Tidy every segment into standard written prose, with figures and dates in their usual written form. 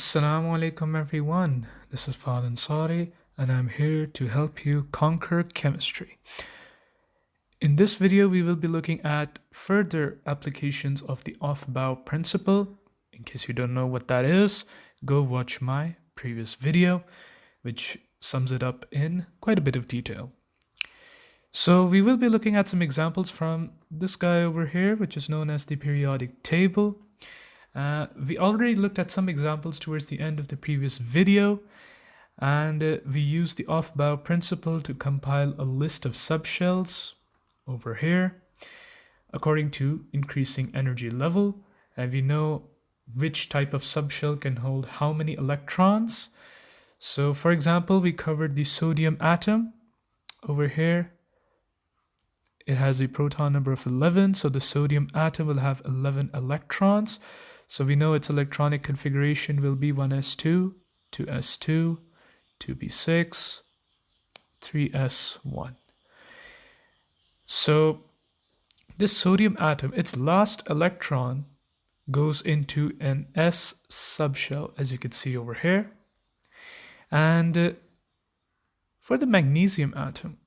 Assalamu alaikum everyone. This is Fahd Ansari and I'm here to help you conquer chemistry. In this video, we will be looking at further applications of the Aufbau Principle. In case you don't know what that is, go watch my previous video, which sums it up in quite a bit of detail. So we will be looking at some examples from this guy over here, which is known as the periodic table. We already looked at some examples towards the end of the previous video, and we used the Aufbau principle to compile a list of subshells over here according to increasing energy level, and we know which type of subshell can hold how many electrons. So for example, we covered the sodium atom over here. It has a proton number of 11, so the sodium atom will have 11 electrons. So we know its electronic configuration will be 1s2, 2s2, 2p6, 3s1. So this sodium atom, its last electron goes into an s subshell, as you can see over here. And for the magnesium atom,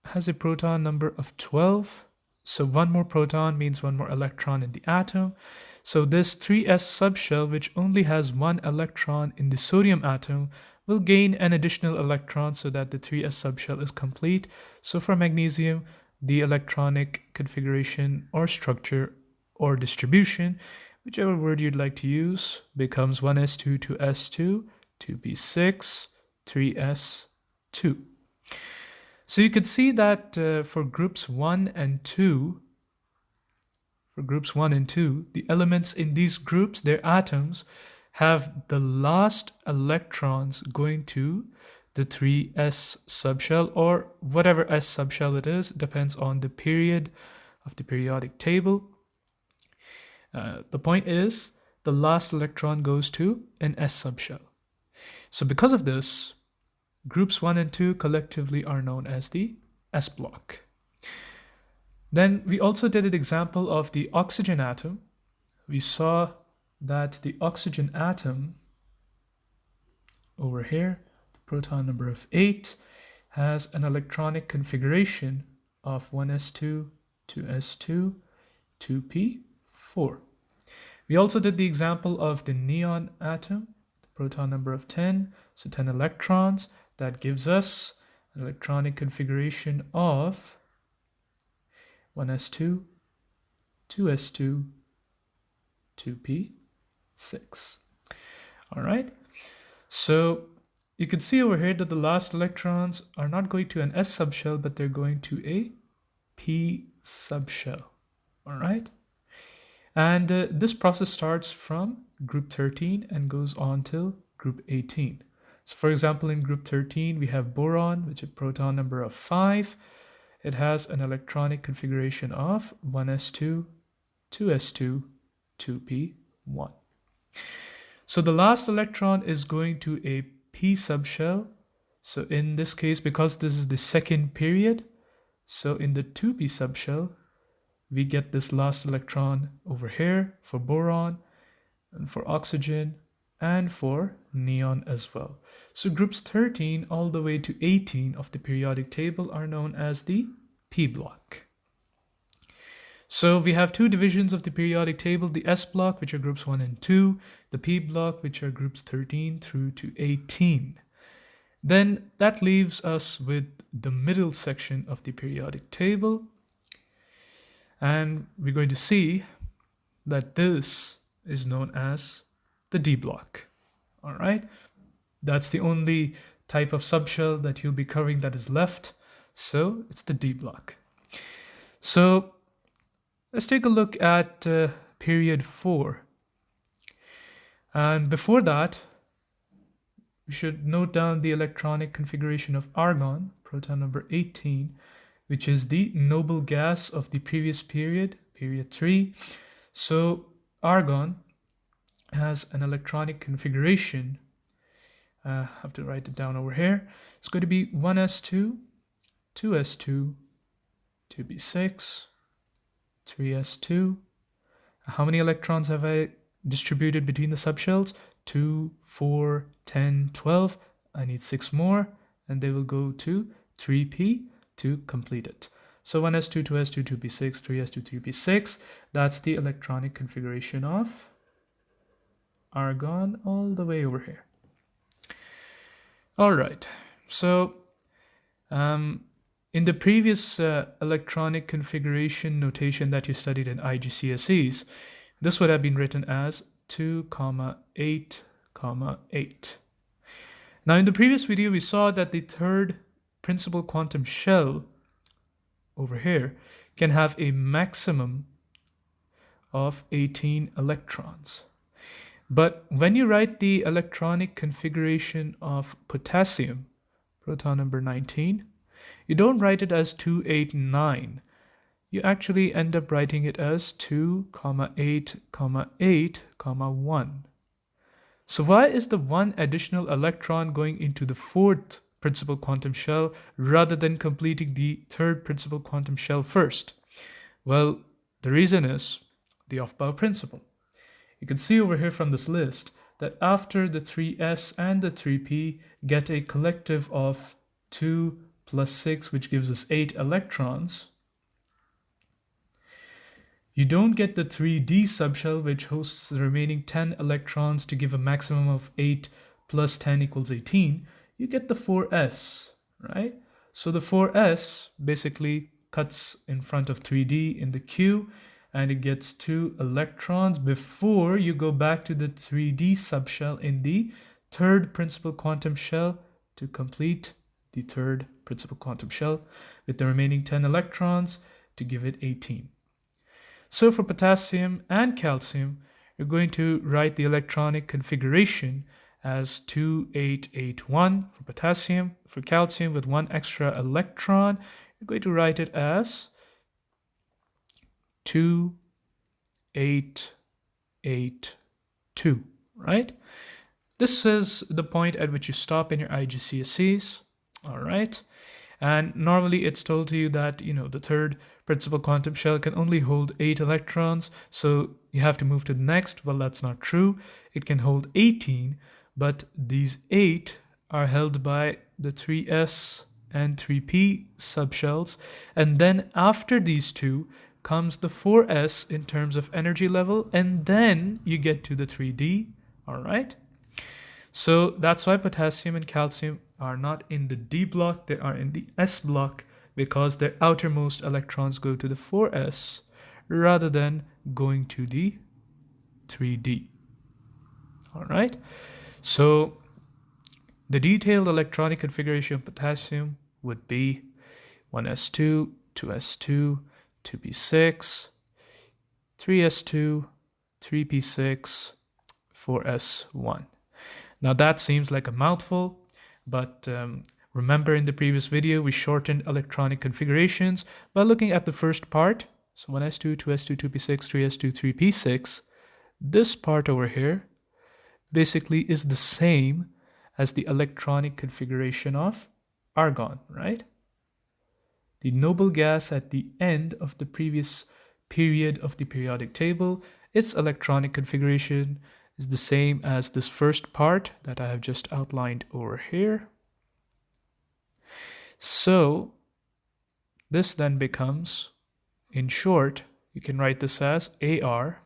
has a proton number of 12. So one more proton means one more electron in the atom. So this 3s subshell, which only has one electron in the sodium atom, will gain an additional electron so that the 3s subshell is complete. So for magnesium, the electronic configuration or structure or distribution, whichever word you'd like to use, becomes 1s2, 2s2, 2p6, 3s2. So you can see that for groups 1 and 2, the elements in these groups, their atoms, have the last electrons going to the 3s subshell, or whatever s subshell it is, depends on the period of the periodic table. The point is, the last electron goes to an s subshell. So because of this, groups 1 and 2 collectively are known as the S block. Then we also did an example of the oxygen atom. We saw that the oxygen atom over here, the proton number of 8, has an electronic configuration of 1s2, 2s2, 2p4. We also did the example of the neon atom, the proton number of 10, so 10 electrons. That gives us an electronic configuration of 1s2, 2s2, 2p6. All right. So you can see over here that the last electrons are not going to an s subshell, but they're going to a p subshell. All right. And this process starts from group 13 and goes on till group 18. So for example, in group 13, we have boron, which is a proton number of 5. It has an electronic configuration of 1s2, 2s2, 2p1. So the last electron is going to a p subshell. So in this case, because this is the second period, so in the 2p subshell, we get this last electron over here for boron and for oxygen and for neon as well. So groups 13 all the way to 18 of the periodic table are known as the P block. So we have two divisions of the periodic table, the S block, which are groups 1 and 2, the P block, which are groups 13 through to 18. Then that leaves us with the middle section of the periodic table. And we're going to see that this is known as the D block. All right. That's the only type of subshell that you'll be covering that is left. So it's the D block. So let's take a look at period 4. And before that, we should note down the electronic configuration of argon, proton number 18, which is the noble gas of the previous period, period 3. So argon has an electronic configuration. I have to write it down over here. It's going to be 1s2, 2s2, 2p6, 3s2. How many electrons have I distributed between the subshells? 2, 4, 10, 12. I need 6 more, and they will go to 3p to complete it. So 1s2, 2s2, 2p6, 3s2, 3p6. That's the electronic configuration of argon all the way over here. All right, so in the previous electronic configuration notation that you studied in IGCSEs, this would have been written as 2, 8, 8. Now in the previous video, we saw that the third principal quantum shell over here can have a maximum of 18 electrons. But when you write the electronic configuration of potassium, proton number 19, you don't write it as 289. You actually end up writing it as 2, 8, 8, 1. So why is the one additional electron going into the fourth principal quantum shell rather than completing the third principal quantum shell first? Well, the reason is the Aufbau principle. You can see over here from this list that after the 3s and the 3p get a collective of 2 plus 6, which gives us 8 electrons, you don't get the 3d subshell, which hosts the remaining 10 electrons to give a maximum of 8 plus 10 equals 18. You get the 4s, right? So the 4s basically cuts in front of 3d in the queue, and it gets 2 electrons before you go back to the 3d subshell in the third principal quantum shell to complete the third principal quantum shell with the remaining 10 electrons to give it 18. So for potassium and calcium, you're going to write the electronic configuration as 2881 for potassium. For calcium with 1 extra electron, you're going to write it as 2882, right? This is the point at which you stop in your IGCSEs, all right? And normally it's told to you that, the third principal quantum shell can only hold 8 electrons, so you have to move to the next. Well, that's not true. It can hold 18, but these 8 are held by the 3s and 3p subshells. And then after these two comes the 4s in terms of energy level, and then you get to the 3d, all right? So that's why potassium and calcium are not in the D block, they are in the S block, because their outermost electrons go to the 4s rather than going to the 3d. All right, so the detailed electronic configuration of potassium would be 1s2, 2s2, 2p6, 3s2, 3p6, 4s1. Now that seems like a mouthful, but remember in the previous video we shortened electronic configurations by looking at the first part. So 1s2, 2s2, 2p6, 3s2, 3p6. This part over here basically is the same as the electronic configuration of argon, right? The noble gas at the end of the previous period of the periodic table, its electronic configuration is the same as this first part that I have just outlined over here. So this then becomes, in short, you can write this as AR,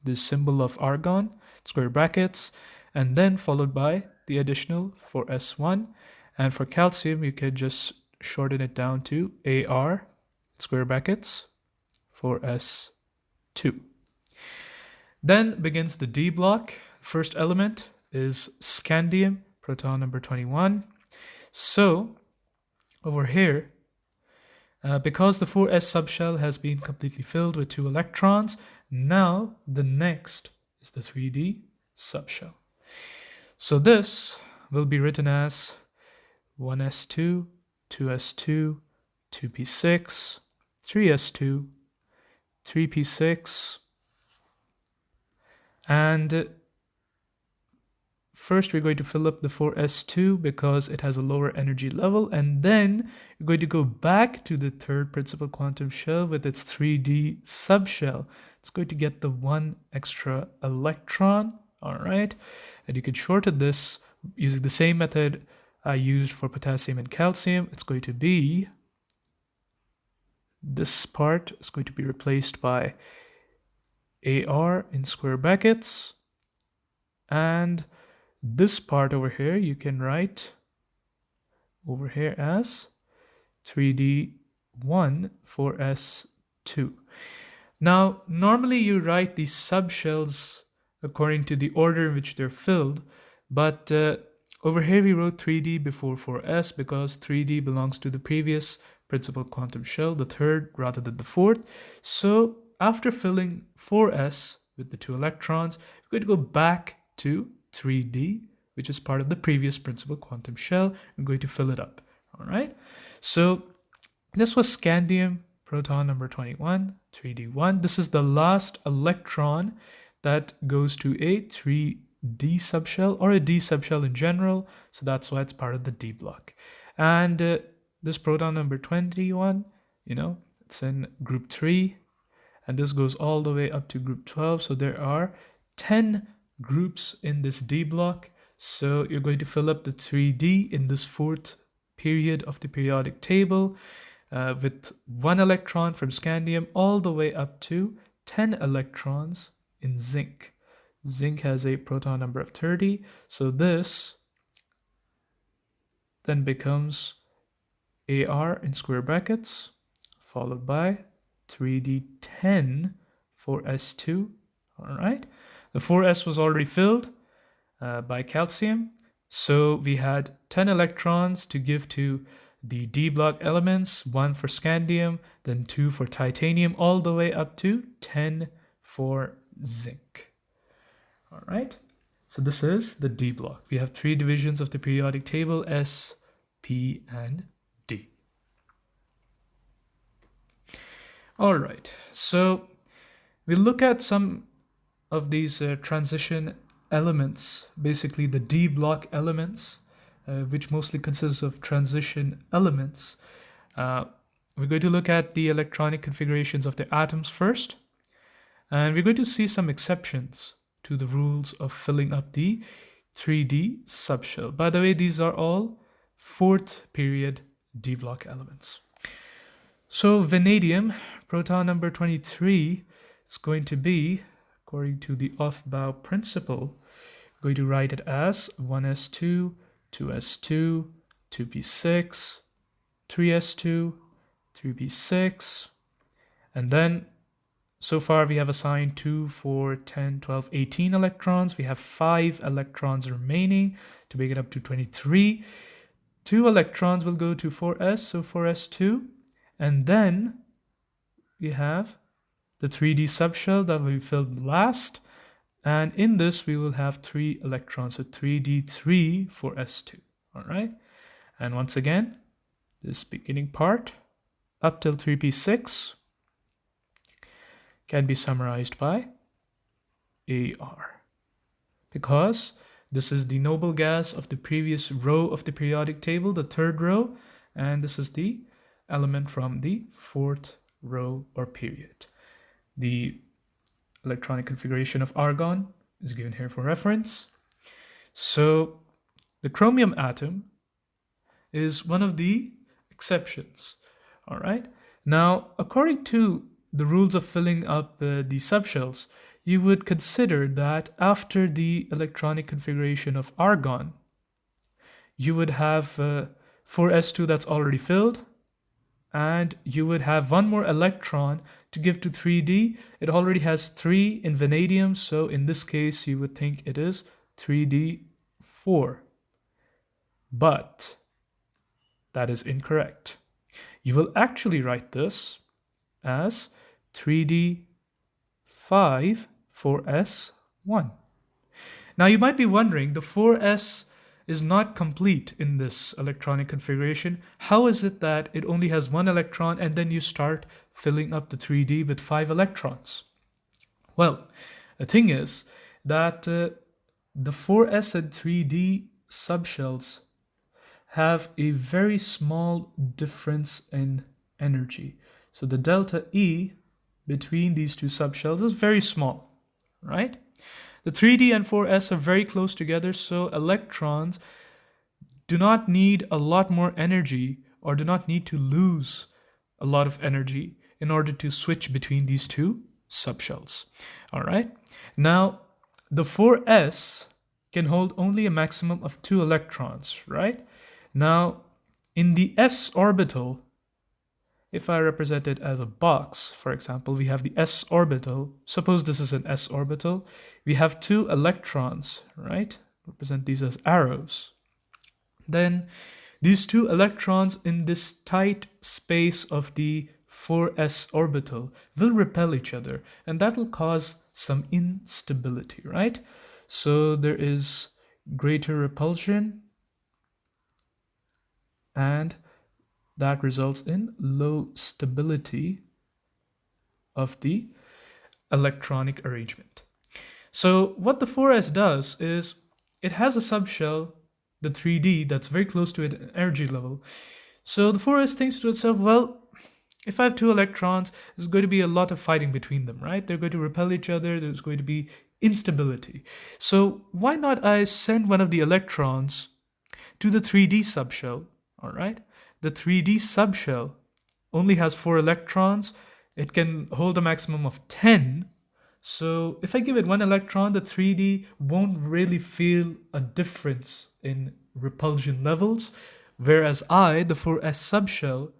the symbol of argon, square brackets, and then followed by the additional for S1. And for calcium, you could just shorten it down to AR, square brackets, for S2. Then begins the D block. First element is scandium, proton number 21. So over here, because the 4s subshell has been completely filled with 2 electrons, now the next is the 3d subshell. So this will be written as 1s2, 2s2, 2p6, 3s2, 3p6, and first we're going to fill up the 4s2 because it has a lower energy level, and then you're going to go back to the third principal quantum shell with its 3d subshell. It's going to get the 1 extra electron, All right, and you can shorten this using the same method I used for potassium and calcium. It's going to be, this part is going to be replaced by AR in square brackets, and this part over here you can write over here as 3D1 for S2. Now, normally you write these subshells according to the order in which they're filled, but over here we wrote 3D before 4S because 3D belongs to the previous principal quantum shell, the third rather than the fourth. So after filling 4S with the 2 electrons, we're going to go back to 3D, which is part of the previous principal quantum shell. I'm going to fill it up. All right. So this was scandium proton number 21, 3D1. This is the last electron that goes to a 3D subshell or a D subshell in general. So that's why it's part of the D block. And this proton number 21, it's in group 3. And this goes all the way up to group 12. So there are 10 groups in this D block. So you're going to fill up the 3D in this fourth period of the periodic table with 1 electron from scandium all the way up to 10 electrons in zinc. Zinc has a proton number of 30. So this then becomes AR in square brackets followed by 3D10 for S2. All right. The 4S was already filled by calcium. So we had 10 electrons to give to the D block elements, 1 for scandium, then 2 for titanium, all the way up to 10 for zinc. All right. So this is the D block. We have 3 divisions of the periodic table, S, P, and D. All right. So we look at some of these transition elements, basically the D block elements, which mostly consists of transition elements. We're going to look at the electronic configurations of the atoms first, and we're going to see some exceptions to the rules of filling up the 3D subshell. By the way, these are all 4th period D block elements. So vanadium, proton number 23, is going to be, according to the Aufbau Principle, going to write it as 1s2, 2s2, 2p6, 3s2, 3p6, and then so far we have assigned 2, 4, 10, 12, 18 electrons. We have 5 electrons remaining to make it up to 23. 2 electrons will go to 4s, so 4s2, and then we have the 3D subshell that will be filled last. And in this, we will have 3 electrons, so 3D3 for S2. All right. And once again, this beginning part up till 3p6 can be summarized by AR, because this is the noble gas of the previous row of the periodic table, the 3rd row, and this is the element from the 4th row or period. The electronic configuration of argon is given here for reference. So the chromium atom is one of the exceptions. All right. Now, according to the rules of filling up the subshells, you would consider that after the electronic configuration of argon, you would have 4s2 that's already filled, and you would have 1 more electron to give to 3D. It already has 3 in vanadium, so in this case you would think it is 3D4. But that is incorrect. You will actually write this as 3D5 for S1. Now you might be wondering, the 4S is not complete in this electronic configuration. How is it that it only has 1 electron and then you start filling up the 3D with 5 electrons? Well, the thing is that the 4S and 3D subshells have a very small difference in energy. So the delta E between these 2 subshells is very small, right? The 3D and 4s are very close together, so electrons do not need a lot more energy or do not need to lose a lot of energy in order to switch between these two subshells. All right. Now, the 4s can hold only a maximum of 2 electrons, right? Now, in the s orbital, if I represent it as a box, for example, we have the s orbital. Suppose this is an s orbital. We have 2 electrons, right? Represent these as arrows. Then these 2 electrons in this tight space of the 4s orbital will repel each other, and that will cause some instability, right? So there is greater repulsion, and that results in low stability of the electronic arrangement. So what the 4s does is it has a subshell, the 3D, that's very close to its energy level. So the 4s thinks to itself, well, if I have 2 electrons, there's going to be a lot of fighting between them, right? They're going to repel each other. There's going to be instability. So why not I send one of the electrons to the 3D subshell, all right? The 3D subshell only has 4 electrons. It can hold a maximum of 10. So if I give it 1 electron, the 3D won't really feel a difference in repulsion levels, whereas the 4s subshell,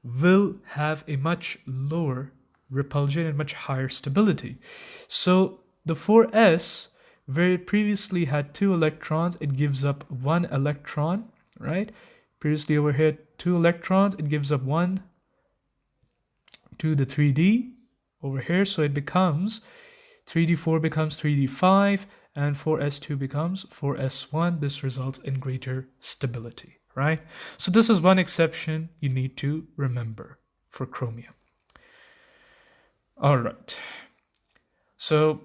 will have a much lower repulsion and much higher stability. So the 4s, where it previously had 2 electrons, it gives up 1 electron, right? Previously over here, 2 electrons, it gives up 1 to the 3D over here. So it becomes 3d4 becomes 3d5 and 4s2 becomes 4s1. This results in greater stability, right? So this is one exception you need to remember for chromium. All right. So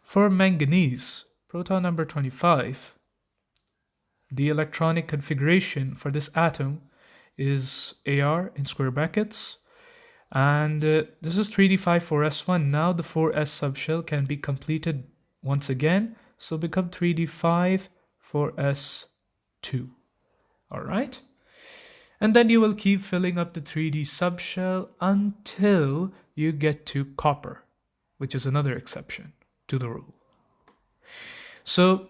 for manganese, proton number 25, the electronic configuration for this atom is Ar in square brackets. And this is 3d5 4s1. Now the 4s subshell can be completed once again. So become 3d5 4s2. All right. And then you will keep filling up the 3d subshell until you get to copper, which is another exception to the rule. So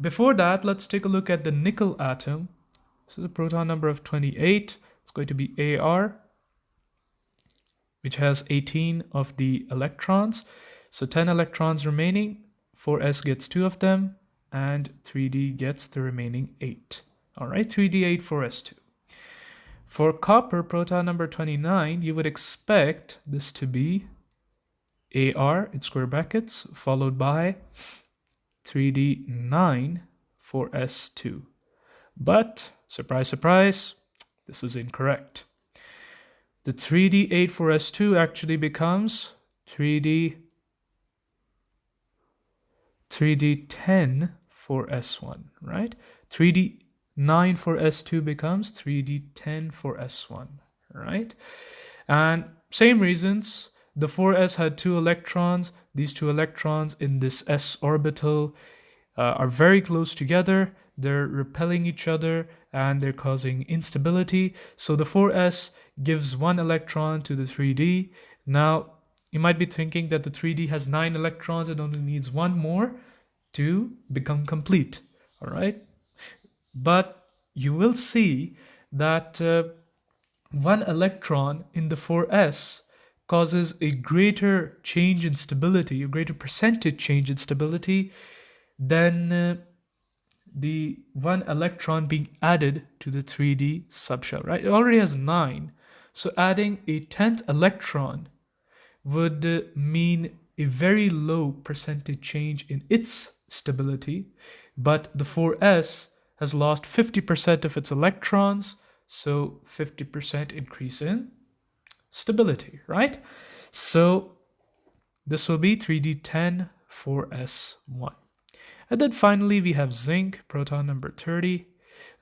before that, let's take a look at the nickel atom. This is a proton number of 28. It's going to be Ar, which has 18 of the electrons. So 10 electrons remaining, 4s gets 2 of them, and 3d gets the remaining 8. All right, 3d8, 4s2. For copper, proton number 29, you would expect this to be Ar in square brackets, followed by 3d9, 4s2. But, surprise, surprise, this is incorrect. The 3d8 4s2 actually becomes 3d10 4s1, right? 3d9 4s2 becomes 3d10 4s1, right? And same reasons, the 4s had 2 electrons. These 2 electrons in this s orbital are very close together. They're repelling each other and they're causing instability. So the 4s gives 1 electron to the 3d. Now, you might be thinking that the 3d has 9 electrons and only needs 1 more to become complete. All right. But you will see that 1 electron in the 4s causes a greater change in stability, a greater percentage change in stability than the 1 electron being added to the 3D subshell, right? It already has 9. So adding a 10th electron would mean a very low percentage change in its stability, but the 4s has lost 50% of its electrons, so 50% increase in stability, right? So this will be 3d10 4s1. And then finally we have zinc, proton number 30.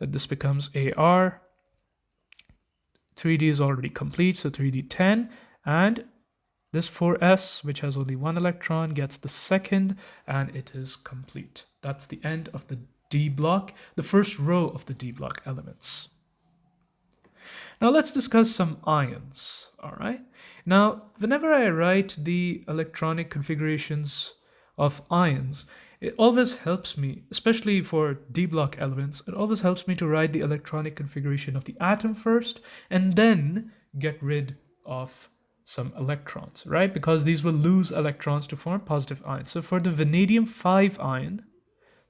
And this becomes Ar. 3d is already complete, so 3d10. And This 4s, which has only one electron, gets the second, and it is complete. That's the end of the D block, the first row of the D block elements. Now let's discuss some ions, all right? Now, whenever I write the electronic configurations of ions, it always helps me, especially for D block elements, it always helps me to write the electronic configuration of the atom first and then get rid of some electrons, right? Because these will lose electrons to form positive ions. So for the vanadium 5 ion,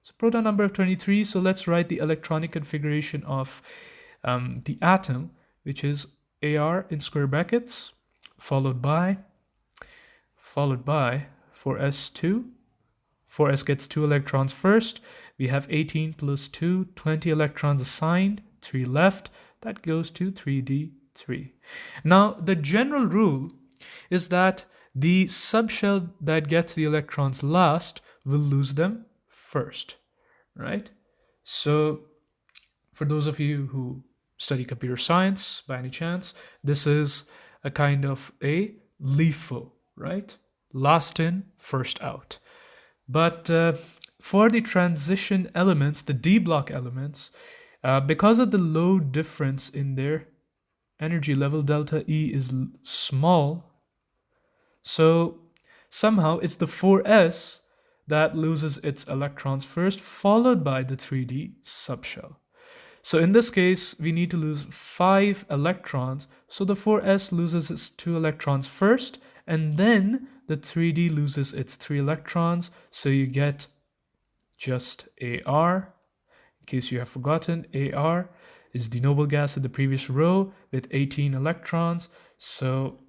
so proton number of 23, so let's write the electronic configuration of the atom, which is Ar in square brackets, followed by 4s2. 4s gets 2 electrons first. We have 18 plus 2, 20 electrons assigned, 3 left. That goes to 3d3. Now, the general rule is that the subshell that gets the electrons last will lose them first, right? So for those of you who study computer science by any chance, this is a kind of a LIFO, right? Last in, first out. But for the transition elements, the D block elements, because of the low difference in their energy level, delta E is small. So somehow it's the 4s that loses its electrons first, followed by the 3D subshell. So in this case, we need to lose 5 electrons. So the 4s loses its 2 electrons first, and then the 3D loses its 3 electrons. So you get just Ar. In case you have forgotten, Ar is the noble gas in the previous row with 18 electrons. So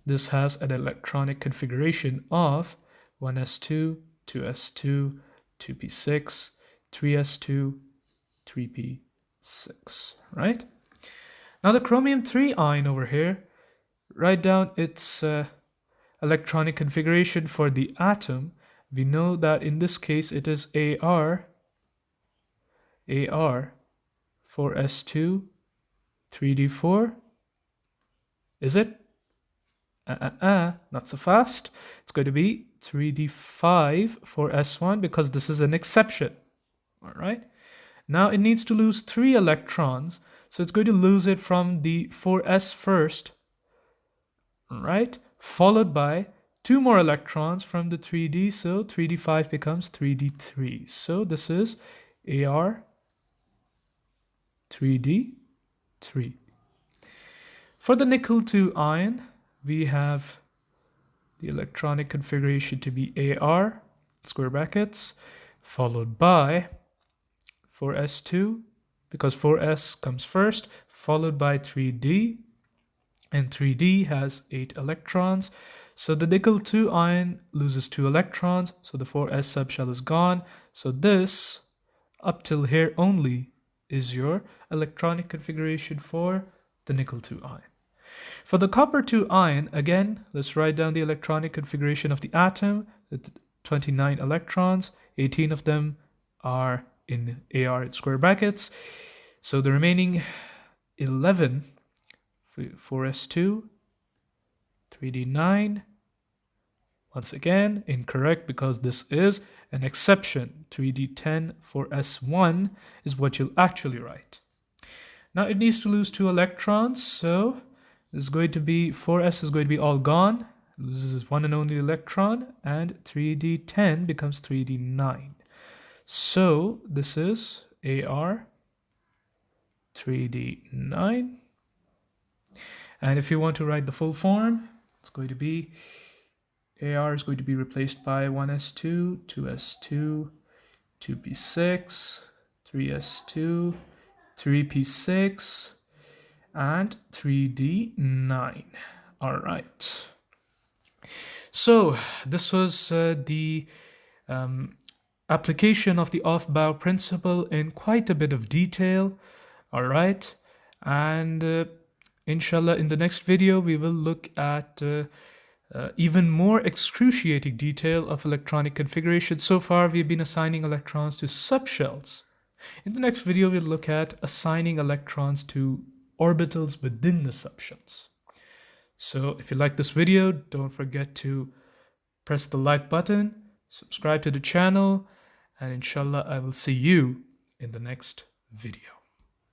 this has an electronic configuration of 1s2, 2s2, 2p6, 3s2, 3p6, right? Now the chromium 3 ion over here, write down its electronic configuration for the atom. We know that in this case it is Ar, 4s2, 3d4. Is it? Not so fast. It's going to be 3d5 for s1 because this is an exception. All right. Now it needs to lose 3 electrons, so it's going to lose it from the 4s first, right? Followed by 2 more electrons from the 3d, so 3d5 becomes 3d3. So this is Ar 3d3. For the nickel 2 ion, we have the electronic configuration to be Ar, square brackets, followed by 4s2, because 4s comes first, followed by 3d, and 3d has 8 electrons. So the nickel 2 ion loses 2 electrons, so the 4s subshell is gone. So this, up till here only, is your electronic configuration for the nickel 2 ion. For the copper 2 ion, again, let's write down the electronic configuration of the atom with 29 electrons. 18 of them are in Ar in square brackets. So the remaining 11, 4s2, 3d9. Once again, incorrect because this is an exception. 3d10 for s1 is what you'll actually write. Now it needs to lose 2 electrons, so is going to be 4s is going to be all gone, loses one and only electron, and 3d10 becomes 3d9. So this is Ar 3d9. And if you want to write the full form, it's going to be Ar is going to be replaced by 1s2, 2s2, 2p6, 3s2, 3p6, and 3d9. All right. So this was the application of the Aufbau principle in quite a bit of detail. All right. And inshallah, in the next video, we will look at even more excruciating detail of electronic configuration. So far, we've been assigning electrons to subshells. In the next video, we'll look at assigning electrons to orbitals within the subshells. So if you like this video, don't forget to press the like button, subscribe to the channel, and inshallah I will see you in the next video.